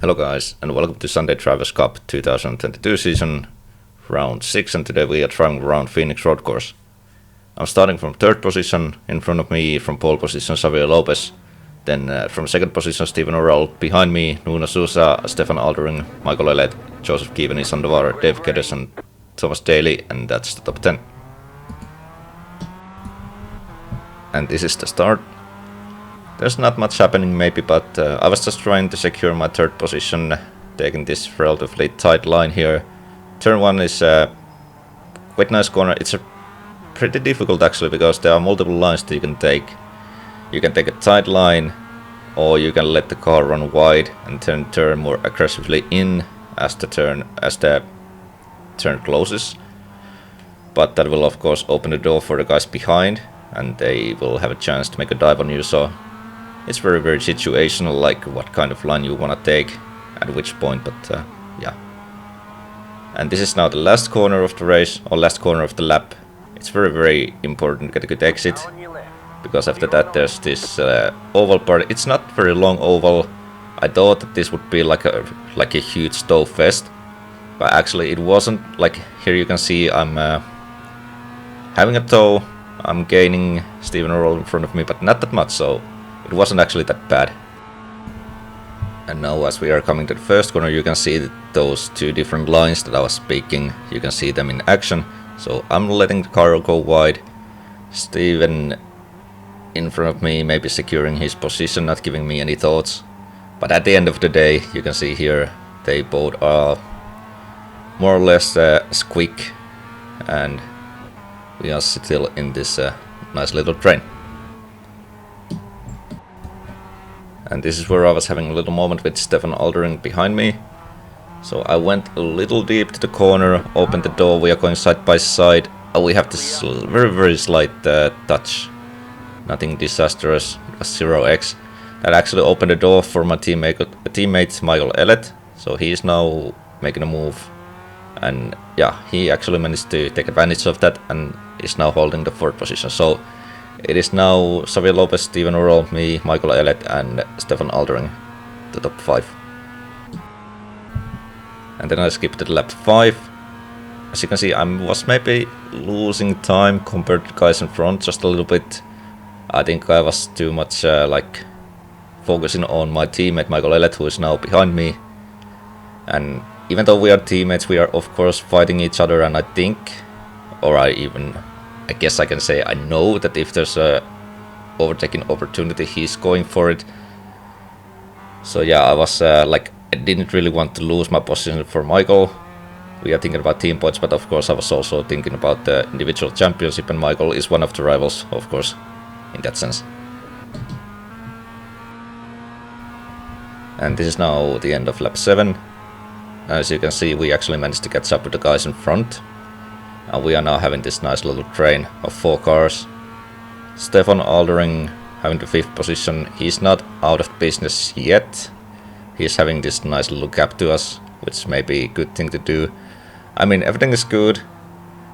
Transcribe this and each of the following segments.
Hello guys, and welcome to Sunday Drivers Cup 2022 season, round 6, and today we are driving around Phoenix road course. I'm starting from 3rd position, in front of me from pole position Xavier Lopez, then from 2nd position Steven Roval, behind me Nuno Sousa, Stefan Aldering, Michael Elliott, Joseph Kiveni, Sandovar, Dave Geddes and Thomas Daly, and that's the top 10. And this is the start. There's not much happening maybe, but I was just trying to secure my 3rd position, taking this relatively tight line here. Turn 1 is a quite nice corner. It's a pretty difficult actually, because there are multiple lines that you can take. You can take a tight line, or you can let the car run wide and then turn more aggressively in as the turn closes. But that will of course open the door for the guys behind, and they will have a chance to make a dive on you. So it's very situational, like what kind of line you want to take at which point, but yeah. And this is now the last corner of the race, or last corner of the lap. It's very important to get a good exit, because after that there's this oval part. It's not very long oval. I thought that this would be like a huge tow fest, but actually it wasn't. Like here you can see I'm having a tow. I'm gaining Steven Roll in front of me, but not that much, so it wasn't actually that bad. And now as we are coming to the first corner, you can see those two different lines that I was speaking. You can see them in action. So I'm letting the car go wide. Steven in front of me, maybe securing his position, not giving me any thoughts. But at the end of the day, you can see here, they both are more or less squeak. And we are still in this nice little train. And this is where I was having a little moment with Stefan Aldering behind me. So I went a little deep to the corner, opened the door, we are going side by side. We have this very slight touch. Nothing disastrous, 0x. That actually opened the door for my teammate Michael Elliott. So he is now making a move. And yeah, he actually managed to take advantage of that and is now holding the 4th position. So it is now Xavier Lopez, Steven Roll, me, Michael Elliott and Stefan Aldering, the top 5. And then I skipped to lap 5. As you can see, I was maybe losing time compared to guys in front, just a little bit. I think I was too much like focusing on my teammate Michael Elliott, who is now behind me. And even though we are teammates, we are of course fighting each other, and I think, or I guess I can say I know that if there's a overtaking opportunity, he's going for it. So yeah, I was like, I didn't really want to lose my position for Michael. We are thinking about team points, but of course I was also thinking about the individual championship, and Michael is one of the rivals, of course, in that sense. And this is now the end of lap 7. As you can see, we actually managed to catch up with the guys in front. And we are now having this nice little train of 4 cars. Stefan Aldering having the 5th position. He's not out of business yet. He's having this nice little gap to us, which may be a good thing to do. I mean, everything is good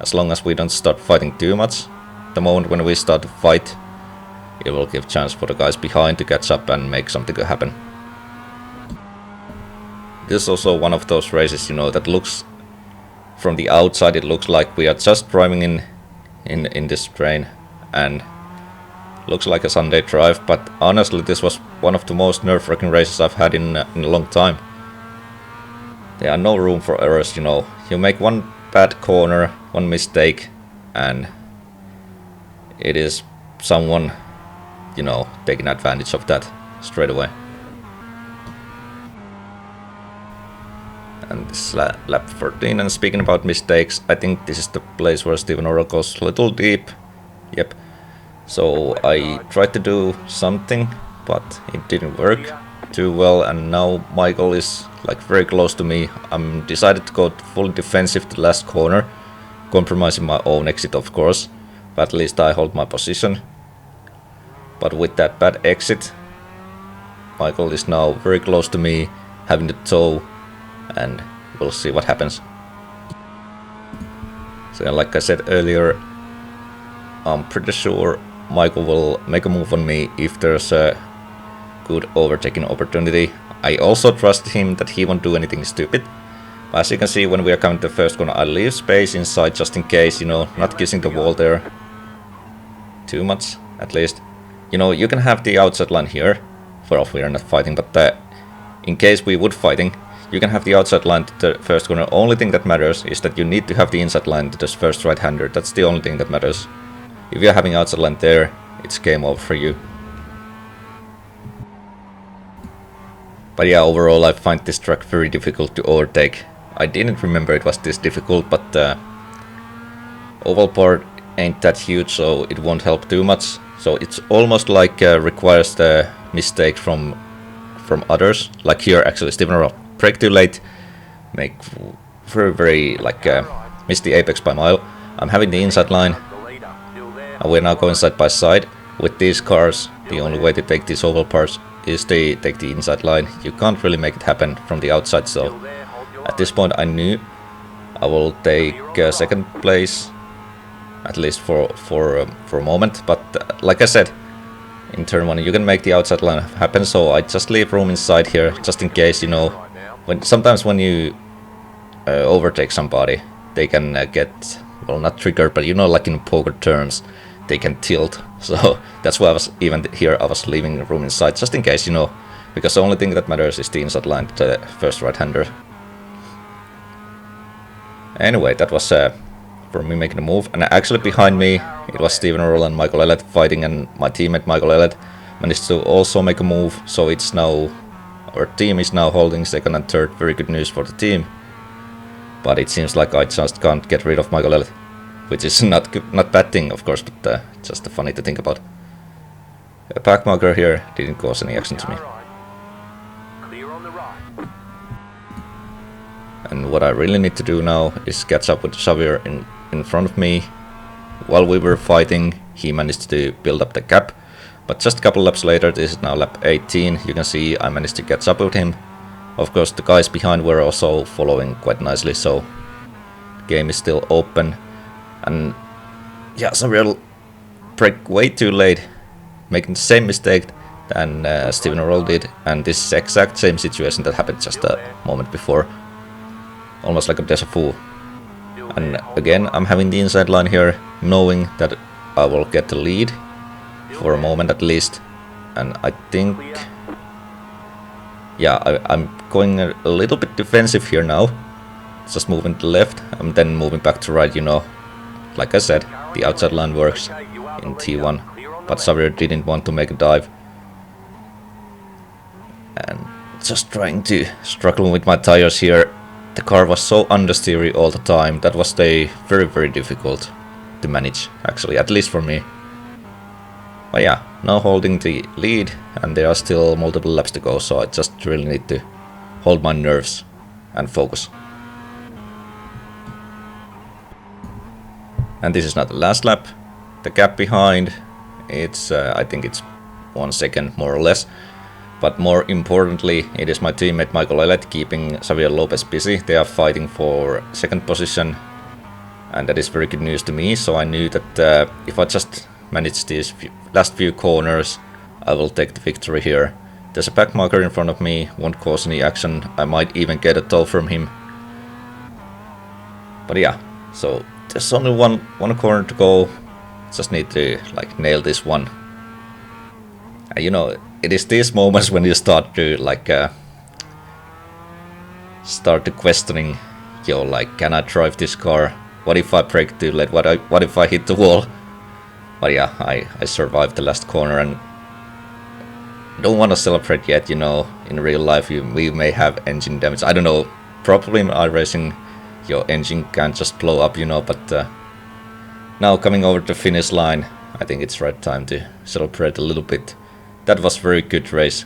as long as we don't start fighting too much. The moment when we start to fight, it will give chance for the guys behind to catch up and make something happen. This is also one of those races, you know, that looks, from the outside it looks like we are just driving in this train and looks like a Sunday drive, but honestly this was one of the most nerve-wracking races I've had in a long time. There are no room for errors, you know. You make one bad corner, one mistake, and it is someone, you know, taking advantage of that straight away. And this is lap 14, and speaking about mistakes, I think this is the place where Steven Roll goes a little deep. Yep. So I tried to do something, but it didn't work too well, and now Michael is like very close to me. I'm decided to go fully defensive to the last corner, compromising my own exit of course, but at least I hold my position. But with that bad exit, Michael is now very close to me, having the tow, and we'll see what happens. So like I said earlier, I'm pretty sure Michael will make a move on me if there's a good overtaking opportunity. I also trust him that he won't do anything stupid. But as you can see, when we are coming to the first corner, I leave space inside just in case, you know, not kissing the wall there too much, at least. You know, you can have the outside line here, for if we are not fighting, but in case we would fighting, you can have the outside line to the first corner. Only thing that matters is that you need to have the inside line to this first right-hander. That's the only thing that matters. If you're having outside line there, it's game over for you. But yeah, overall I find this track very difficult to overtake. I didn't remember it was this difficult, but the oval part ain't that huge, so it won't help too much. So it's almost like requires the mistake from others. Like here, actually, Steven Roval brake too late, make very like miss the apex by mile. I'm having the inside line, and we're now going side by side. With these cars, the only way to take these oval parts is to take the inside line. You can't really make it happen from the outside, so at this point I knew I will take second place, at least for a moment. But like I said, in turn 1 you can make the outside line happen, so I just leave room inside here just in case, you know, sometimes when you overtake somebody, they can get, well, not triggered, but you know, like in poker terms, they can tilt. So that's why I was even here, I was leaving room inside just in case, you know, because the only thing that matters is the inside line to the first right-hander. Anyway, that was for me making a move, and actually behind me it was Steven Roval and Michael Elliott fighting, and my teammate Michael Elliott managed to also make a move, so it's now, our team is now holding second and third. Very good news for the team, but it seems like I just can't get rid of Michael Elliott, which is not bad thing, of course, but just funny to think about. A pack marker here didn't cause any action to me. And what I really need to do now is catch up with Xavier in front of me. While we were fighting, he managed to build up the gap, but just a couple laps later, this is now lap 18, you can see I managed to catch up with him. Of course, the guys behind were also following quite nicely, so the game is still open. And yeah, Xavier braked way too late, making the same mistake than Steven Roval did, and this is exact same situation that happened just a moment before. Almost like a déjà vu. And again, I'm having the inside line here, knowing that I will get the lead for a moment at least. And I think, yeah, I'm going a little bit defensive here now. Just moving to the left and then moving back to right, you know. Like I said, the outside line works in T1, but Xavier didn't want to make a dive. And just trying to struggle with my tires here. The car was so understeery all the time, that was very difficult to manage, actually, at least for me. But yeah, now holding the lead, and there are still multiple laps to go, so I just really need to hold my nerves and focus. And this is not the last lap. The gap behind, it's I think it's 1 second more or less. But more importantly, it is my teammate Michael Elliott keeping Xavier Lopez busy. They are fighting for second position, and that is very good news to me. So I knew that if I just manage these last few corners, I will take the victory here. There's a back marker in front of me, won't cause any action. I might even get a tow from him. But yeah, so there's only one corner to go. Just need to like nail this one. And you know, it is these moments when you start to like questioning, yo, like, can I drive this car? What if I brake too late? What if I hit the wall? But yeah, I survived the last corner, and don't want to celebrate yet, you know. In real life, we may have engine damage. I don't know. Probably in iRacing, your engine can just blow up, you know. But now coming over the finish line, I think it's right time to celebrate a little bit. That was very good race.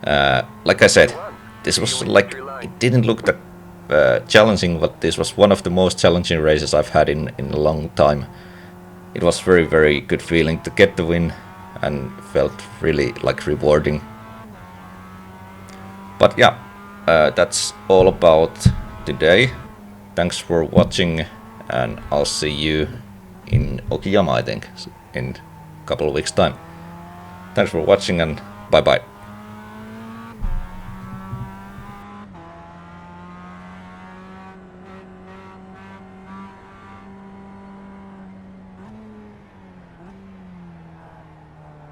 Like I said, this was like, it didn't look that challenging, but this was one of the most challenging races I've had in a long time. It was very good feeling to get the win, and felt really like rewarding. But yeah, that's all about today. Thanks for watching, and I'll see you in Okayama, I think, in a couple of weeks time. Thanks for watching, and bye bye.